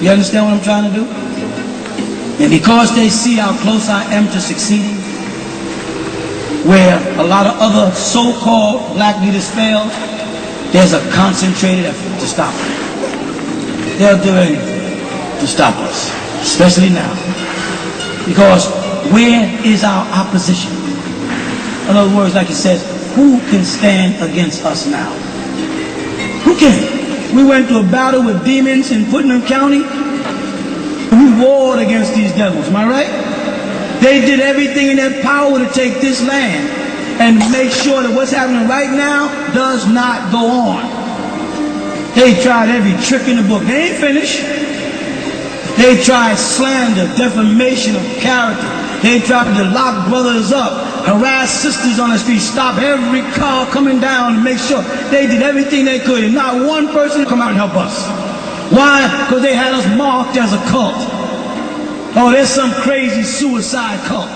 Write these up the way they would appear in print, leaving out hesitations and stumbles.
You understand what I'm trying to do? And because they see how close I am to succeeding, where a lot of other so-called black leaders fail, there's a concentrated effort to stop them. They'll do anything to stop us, especially now. Because where is our opposition? In other words, like it says, who can stand against us now? Who can? We went to a battle with demons in Putnam County. We warred against these devils, am I right? They did everything in their power to take this land and make sure that what's happening right now does not go on. They tried every trick in the book. They ain't finished. They tried slander, defamation of character. They tried to lock brothers up, harass sisters on the street, stop every car coming down and make sure they did everything they could. And not one person come out and help us. Why? Because they had us marked as a cult. Oh, there's some crazy suicide cult.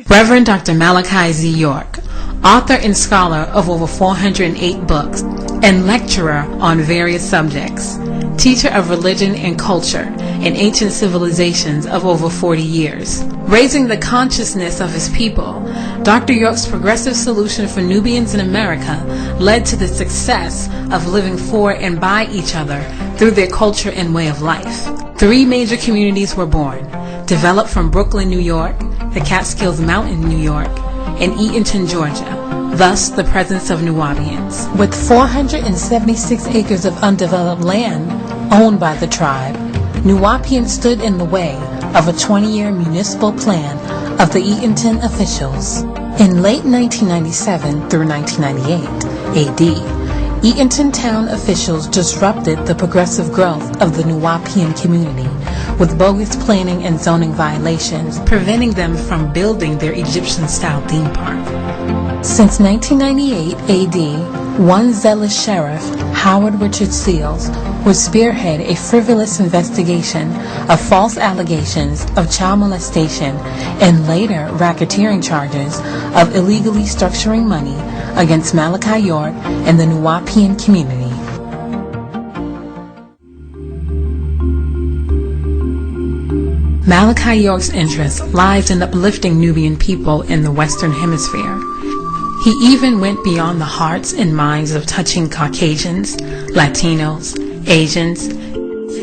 Reverend Dr. Malachi Z. York, author and scholar of over 408 books and lecturer on various subjects, teacher of religion and culture in ancient civilizations of over 40 years. Raising the consciousness of his people, Dr. York's progressive solution for Nubians in America led to the success of living for and by each other through their culture and way of life. 3 major communities were born, developed from Brooklyn, New York, the Catskills Mountain, New York, and Eatonton, Georgia, thus the presence of Nuwabians. With 476 acres of undeveloped land owned by the tribe, Nuwapians stood in the way of a 20-year municipal plan of the Eatonton officials. In late 1997 through 1998 AD, Eatonton town officials disrupted the progressive growth of the Nuwapian community with bogus planning and zoning violations, preventing them from building their Egyptian-style theme park. Since 1998 AD, one zealous sheriff, Howard Richard Seals, would spearhead a frivolous investigation of false allegations of child molestation and later racketeering charges of illegally structuring money against Malachi York and the Nuwapian community. Malachi York's interest lies in uplifting Nubian people in the Western Hemisphere. He even went beyond the hearts and minds of touching Caucasians, Latinos, Asians,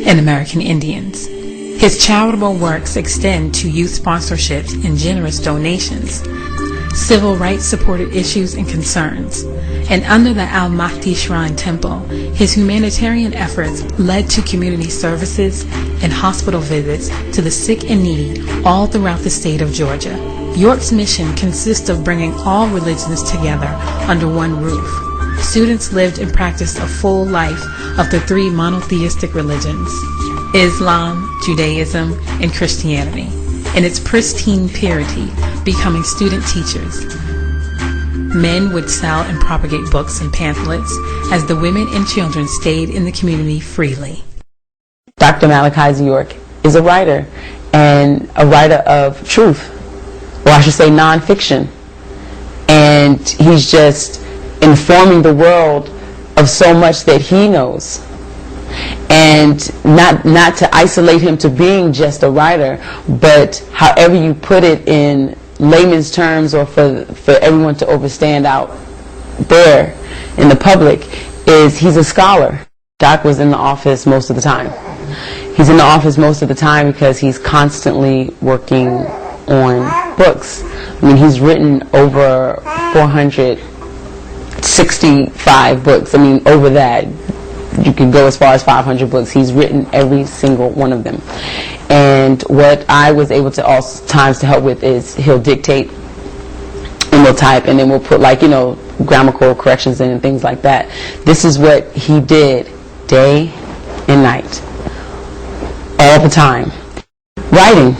and American Indians. His charitable works extend to youth sponsorships and generous donations, civil rights supported issues and concerns, and under the Al-Mahdi Shrine Temple, his humanitarian efforts led to community services and hospital visits to the sick and needy all throughout the state of Georgia. York's mission consists of bringing all religions together under one roof. Students lived and practiced a full life of the 3 monotheistic religions, Islam, Judaism, and Christianity, in its pristine purity, becoming student teachers. Men would sell and propagate books and pamphlets as the women and children stayed in the community freely. Dr. Malachi Z. York is a writer, and a writer of truth, or I should say nonfiction. And he's just informing the world of so much that he knows. And not to isolate him to being just a writer, but however you put it in layman's terms, or for everyone to understand out there in the public, is he's a scholar. Doc was in the office most of the time. He's in the office most of the time because he's constantly working on books. I mean, he's written over 465 books. I mean, over that. You can go as far as 500 books. He's written every single one of them. And what I was able to also times to help with is he'll dictate and we'll type, and then we'll put, like, grammatical corrections in and things like that. This is what he did day and night, all the time. Writing,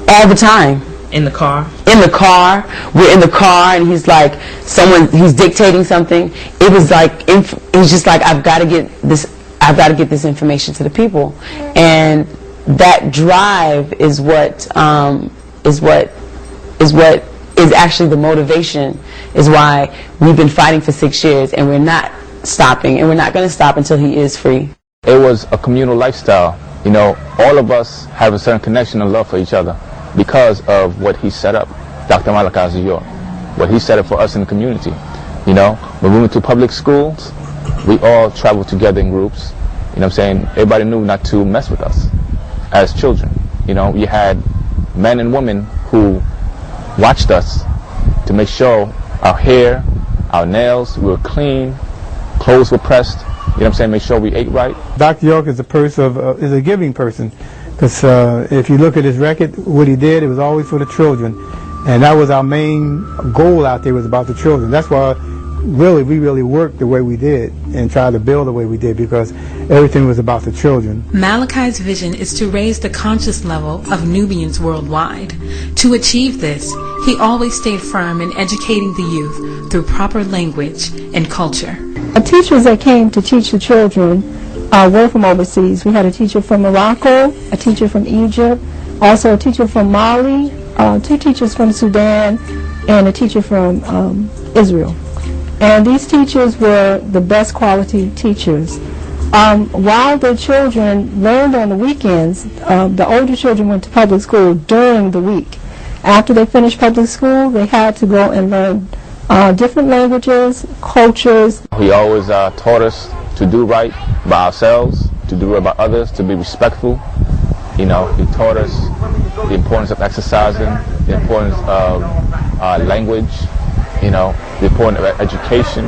all the time. In the car? In the car. We're in the car, and he's like, he's dictating something. It was like, he's just like, I've got to get this information to the people. And that drive is what is actually the motivation, is why we've been fighting for 6 years, and we're not stopping, and we're not going to stop until he is free. it was a communal lifestyle. You know, all of us have a certain connection and love for each other because of what he set up, Dr. Malachi York, what he set up for us in the community. You know, when we went to public schools, we all traveled together in groups. You know what I'm saying? Everybody knew not to mess with us as children. You know, you had men and women who watched us to make sure our hair, our nails were clean, clothes were pressed. You know what I'm saying? Make sure we ate right. Dr. York is is a giving person, because if you look at his record, what he did, it was always for the children, and that was our main goal out there, was about the children. That's why we really worked the way we did and tried to build the way we did, because everything was about the children. Malachi's vision is to raise the conscious level of Nubians worldwide. To achieve this, he always stayed firm in educating the youth through proper language and culture. The teachers that came to teach the children were from overseas. We had a teacher from Morocco, a teacher from Egypt, also a teacher from Mali, 2 teachers from Sudan, and a teacher from Israel. And these teachers were the best quality teachers. While the children learned on the weekends, the older children went to public school during the week. After they finished public school, they had to go and learn different languages, cultures. He always taught us to do right by ourselves, to do right by others, to be respectful. You know, he taught us the importance of exercising, the importance of language, you know, the importance of education,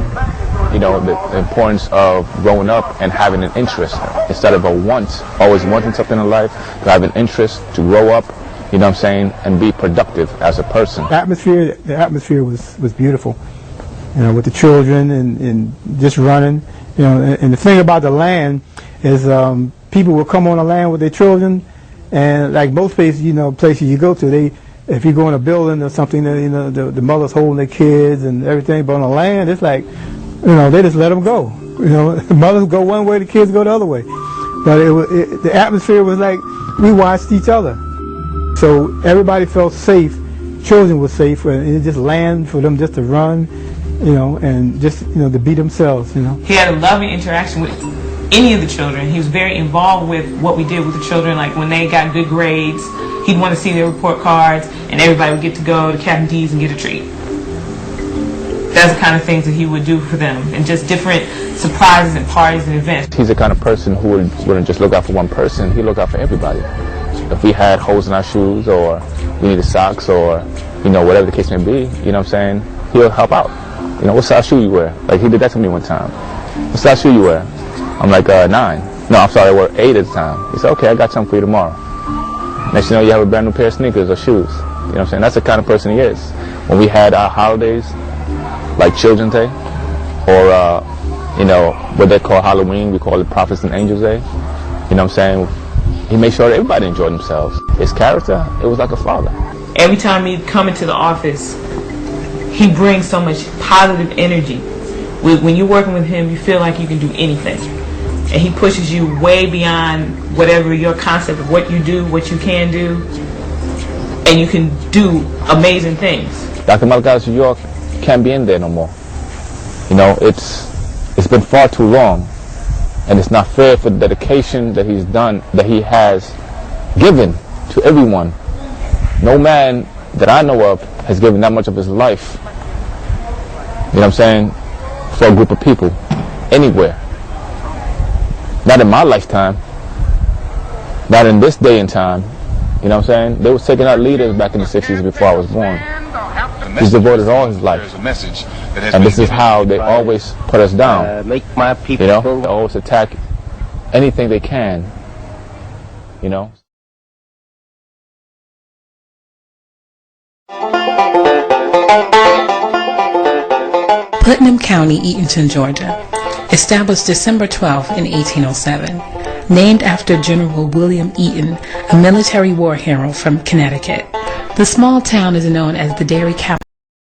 you know, the importance of growing up and having an interest. Instead of a want, always wanting something in life, to have an interest, to grow up, you know what I'm saying, and be productive as a person. The atmosphere was beautiful, you know, with the children and just running, you know, and the thing about the land is people will come on the land with their children, and like most places, you know, places you go to, if you go in a building or something, you know, the mothers holding their kids and everything, but on the land, it's like, you know, they just let them go. You know, the mothers go one way, the kids go the other way. But the atmosphere was like we watched each other. So everybody felt safe, children were safe, and it just land for them just to run, you know, and just, you know, to be themselves, you know. He had a loving interaction with any of the children. He was very involved with what we did with the children, like when they got good grades, he'd want to see their report cards, and everybody would get to go to Captain D's and get a treat. That's the kind of things that he would do for them, and just different surprises and parties and events. He's the kind of person who wouldn't just look out for one person, he'd look out for everybody. If we had holes in our shoes, or we needed socks, or, you know, whatever the case may be, you know what I'm saying, he'll help out. You know, what size shoe you wear? Like, he did that to me one time. What size shoe you wear? I'm like, 9. No, I'm sorry, I wore 8 at the time. He said, okay, I got something for you tomorrow. Next thing you know, you have a brand new pair of sneakers or shoes. You know what I'm saying? That's the kind of person he is. When we had our holidays, like Children's Day, or, you know, what they call Halloween, we call it Prophets and Angels Day. You know what I'm saying? He made sure that everybody enjoyed themselves. His character, it was like a father. Every time he'd come into the office, he brings so much positive energy. When you're working with him, you feel like you can do anything. And he pushes you way beyond whatever your concept of what you do, what you can do, and you can do amazing things. Dr. Malachi York can't be in there no more. You know, it's been far too long, and it's not fair for the dedication that he's done, that he has given to everyone. No man that I know of has given that much of his life, you know what I'm saying, for a group of people, anywhere. Not in my lifetime, not in this day and time, you know what I'm saying? They was taking out leaders back in the 60s before I was born. He's devoted all his life. And this is how they always put us down. Make my people, you know, they always attack anything they can, you know. Putnam County, Eatonton, Georgia. Established December 12 in 1807. Named after General William Eaton, a military war hero from Connecticut. The small town is known as the dairy capital